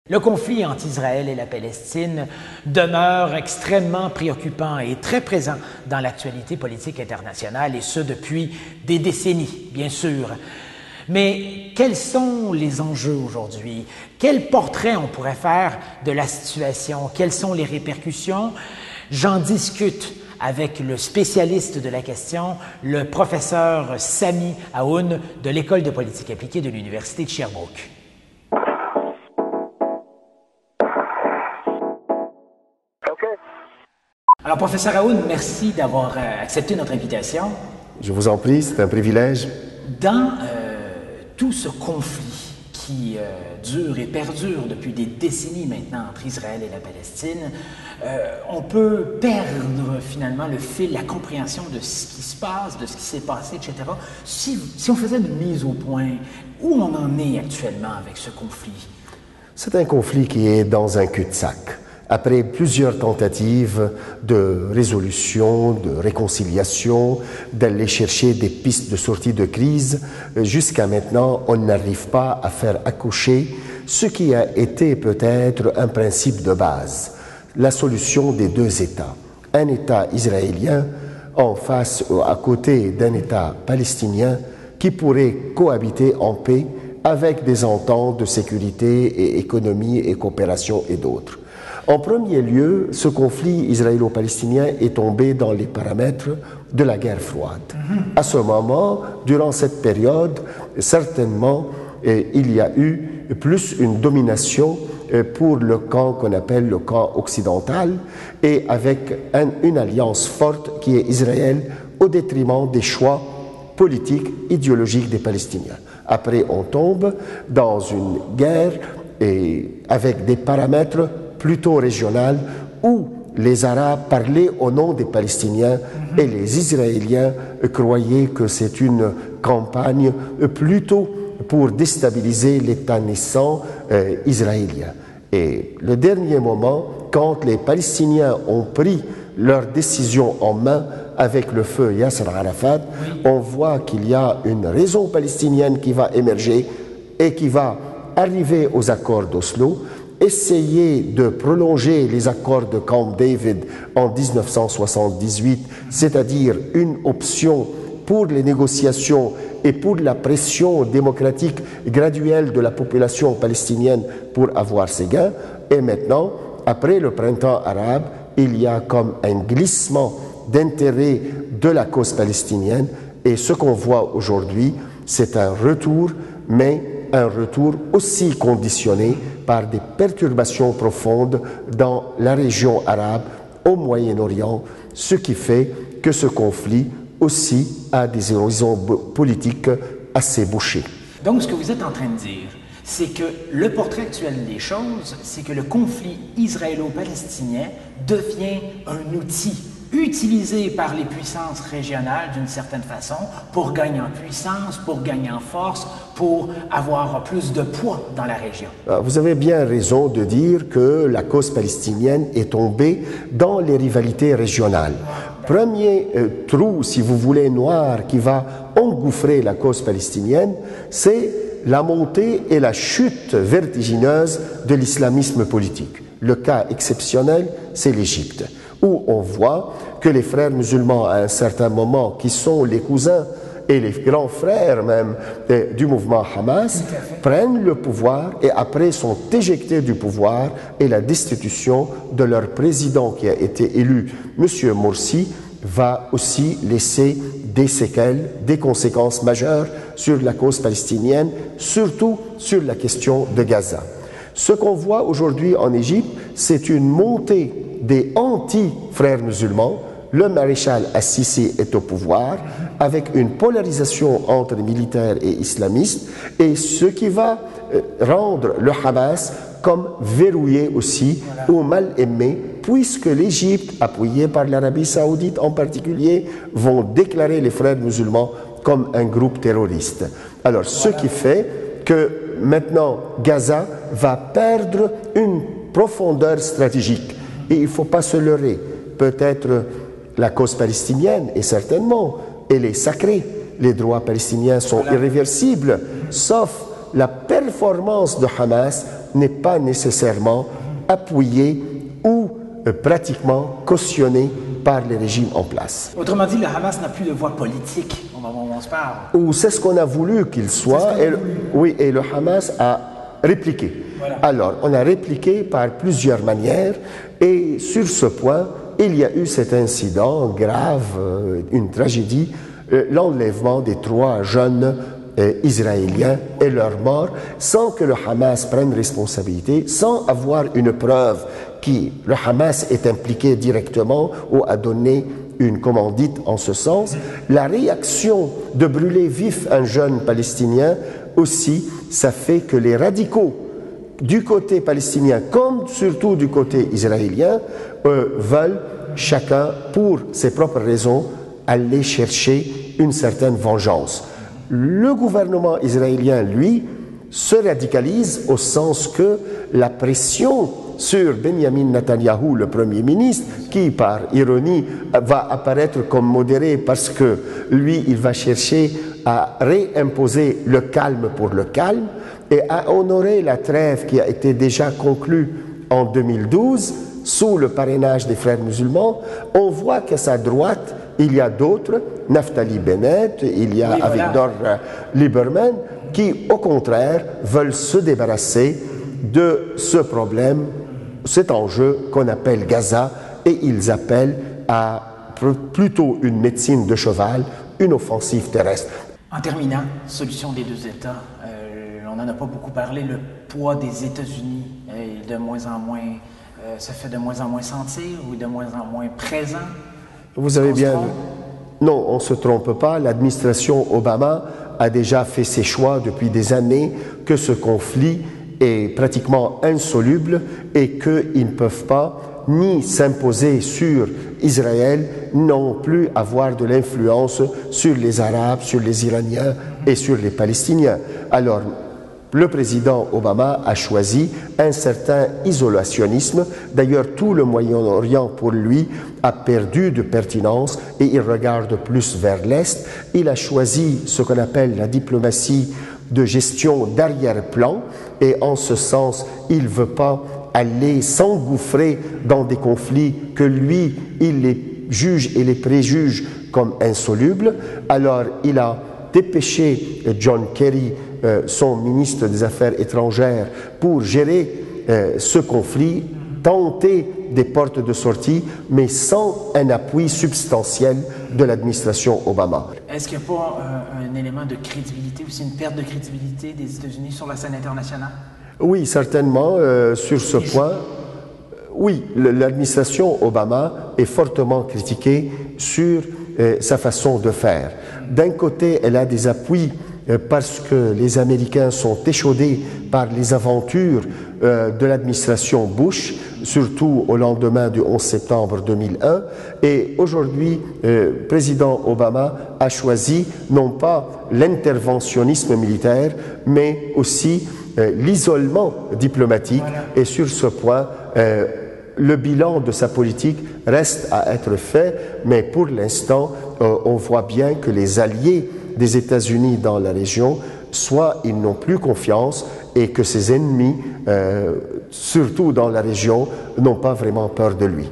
Le conflit entre Israël et la Palestine demeure extrêmement préoccupant et très présent dans l'actualité politique internationale, et ce depuis des décennies, bien sûr. Mais quels sont les enjeux aujourd'hui? Quel portrait on pourrait faire de la situation? Quelles sont les répercussions? J'en discute avec le spécialiste de la question, le professeur Sami Aoun de l'École de politique appliquée de l'Université de Sherbrooke. Alors, professeur Aoun, merci d'avoir accepté notre invitation. Je vous en prie, c'est un privilège. Dans tout ce conflit qui dure et perdure depuis des décennies maintenant entre Israël et la Palestine, on peut perdre finalement le fil, la compréhension de ce qui se passe, de ce qui s'est passé, etc. Si on faisait une mise au point, où on en est actuellement avec ce conflit? C'est un conflit qui est dans un cul-de-sac. Après plusieurs tentatives de résolution, de réconciliation, d'aller chercher des pistes de sortie de crise, jusqu'à maintenant, on n'arrive pas à faire accoucher ce qui a été peut-être un principe de base, la solution des deux États. Un État israélien en face ou à côté d'un État palestinien qui pourrait cohabiter en paix avec des ententes de sécurité et économie et coopération et d'autres. En premier lieu, ce conflit israélo-palestinien est tombé dans les paramètres de la guerre froide. À ce moment, durant cette période, certainement, il y a eu plus une domination pour le camp qu'on appelle le camp occidental, et avec une alliance forte qui est Israël au détriment des choix politiques, idéologiques des Palestiniens. Après, on tombe dans une guerre et avec des paramètres plutôt régional, où les Arabes parlaient au nom des Palestiniens et les Israéliens croyaient que c'est une campagne plutôt pour déstabiliser l'État naissant israélien. Et le dernier moment, quand les Palestiniens ont pris leur décision en main avec le feu Yasser Arafat, on voit qu'il y a une raison palestinienne qui va émerger et qui va arriver aux accords d'Oslo, essayer de prolonger les accords de Camp David en 1978, c'est-à-dire une option pour les négociations et pour la pression démocratique graduelle de la population palestinienne pour avoir ses gains. Et maintenant, après le printemps arabe, il y a comme un glissement d'intérêt de la cause palestinienne, et ce qu'on voit aujourd'hui, c'est un retour, mais un retour aussi conditionné par des perturbations profondes dans la région arabe, au Moyen-Orient, ce qui fait que ce conflit aussi a des horizons politiques assez bouchés. Donc, ce que vous êtes en train de dire, c'est que le portrait actuel des choses, c'est que le conflit israélo-palestinien devient un outil utilisé par les puissances régionales d'une certaine façon pour gagner en puissance, pour gagner en force, pour avoir plus de poids dans la région. Vous avez bien raison de dire que la cause palestinienne est tombée dans les rivalités régionales. Premier trou, si vous voulez, noir qui va engouffrer la cause palestinienne, c'est la montée et la chute vertigineuse de l'islamisme politique. Le cas exceptionnel, c'est l'Égypte, où on voit que les frères musulmans, à un certain moment, qui sont les cousins et les grands frères même du mouvement Hamas, prennent le pouvoir et après sont éjectés du pouvoir, et la destitution de leur président qui a été élu, M. Morsi, va aussi laisser des séquelles, des conséquences majeures sur la cause palestinienne, surtout sur la question de Gaza. Ce qu'on voit aujourd'hui en Égypte, c'est une montée des anti-frères musulmans. Le maréchal Assisi est au pouvoir, avec une polarisation entre militaires et islamistes, et ce qui va rendre le Hamas comme verrouillé aussi, ou mal aimé, puisque l'Égypte, appuyée par l'Arabie saoudite en particulier, vont déclarer les frères musulmans comme un groupe terroriste. Alors, ce qui fait que maintenant, Gaza va perdre une profondeur stratégique. Et il ne faut pas se leurrer. Peut-être la cause palestinienne, et certainement, elle est sacrée. Les droits palestiniens sont irréversibles, sauf la performance de Hamas n'est pas nécessairement appuyé ou pratiquement cautionné par les régimes en place. Autrement dit, le Hamas n'a plus de voix politique au moment où on se parle. Ou c'est ce qu'on a voulu qu'il soit, oui, et le Hamas a répliqué. Voilà. Alors, on a répliqué par plusieurs manières, et sur ce point, il y a eu cet incident grave, une tragédie, l'enlèvement des 3 jeunes Israéliens et leur mort, sans que le Hamas prenne responsabilité, sans avoir une preuve que le Hamas est impliqué directement ou a donné une commandite en ce sens. La réaction de brûler vif un jeune Palestinien aussi, ça fait que les radicaux du côté palestinien comme surtout du côté israélien veulent chacun, pour ses propres raisons, aller chercher une certaine vengeance. Le gouvernement israélien, lui, se radicalise au sens que la pression sur Benjamin Netanyahou, le Premier ministre, qui, par ironie, va apparaître comme modéré parce que lui, il va chercher à réimposer le calme pour le calme et à honorer la trêve qui a été déjà conclue en 2012 sous le parrainage des frères musulmans. On voit qu'à sa droite, il y a d'autres, Naftali Bennett, il y a Avigdor Lieberman, qui, au contraire, veulent se débarrasser de ce problème, cet enjeu qu'on appelle Gaza, et ils appellent à plutôt une médecine de cheval, une offensive terrestre. En terminant, solution des 2 États, on n'en a pas beaucoup parlé, le poids des États-Unis est de moins en moins, ça fait de moins en moins sentir ou de moins en moins présent. Vous avez bien... Non, on ne se trompe pas. L'administration Obama a déjà fait ses choix depuis des années que ce conflit est pratiquement insoluble et qu'ils ne peuvent pas ni s'imposer sur Israël, non plus avoir de l'influence sur les Arabes, sur les Iraniens et sur les Palestiniens. Alors, le président Obama a choisi un certain isolationnisme. D'ailleurs, tout le Moyen-Orient, pour lui, a perdu de pertinence et il regarde plus vers l'Est. Il a choisi ce qu'on appelle la diplomatie de gestion d'arrière-plan et en ce sens, il ne veut pas aller s'engouffrer dans des conflits que lui, il les juge et les préjuge comme insolubles. Alors, il a dépêché John Kerry, son ministre des Affaires étrangères, pour gérer ce conflit, tenter des portes de sortie, mais sans un appui substantiel de l'administration Obama. Est-ce qu'il n'y a pas un élément de crédibilité, aussi une perte de crédibilité des États-Unis sur la scène internationale? Oui, certainement, sur ce point. Oui, l'administration Obama est fortement critiquée sur sa façon de faire. D'un côté, elle a des appuis parce que les Américains sont échaudés par les aventures de l'administration Bush, surtout au lendemain du 11 septembre 2001. Et aujourd'hui, le président Obama a choisi non pas l'interventionnisme militaire, mais aussi l'isolement diplomatique. Et sur ce point, le bilan de sa politique reste à être fait, mais pour l'instant, on voit bien que les alliés des États-Unis dans la région, soit ils n'ont plus confiance et que ses ennemis, surtout dans la région, n'ont pas vraiment peur de lui.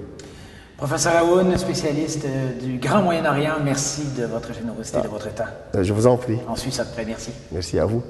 Professeur Aoun, spécialiste du Grand Moyen-Orient, merci de votre générosité et de votre temps. Je vous en prie. On suit ça de près, merci. Merci à vous.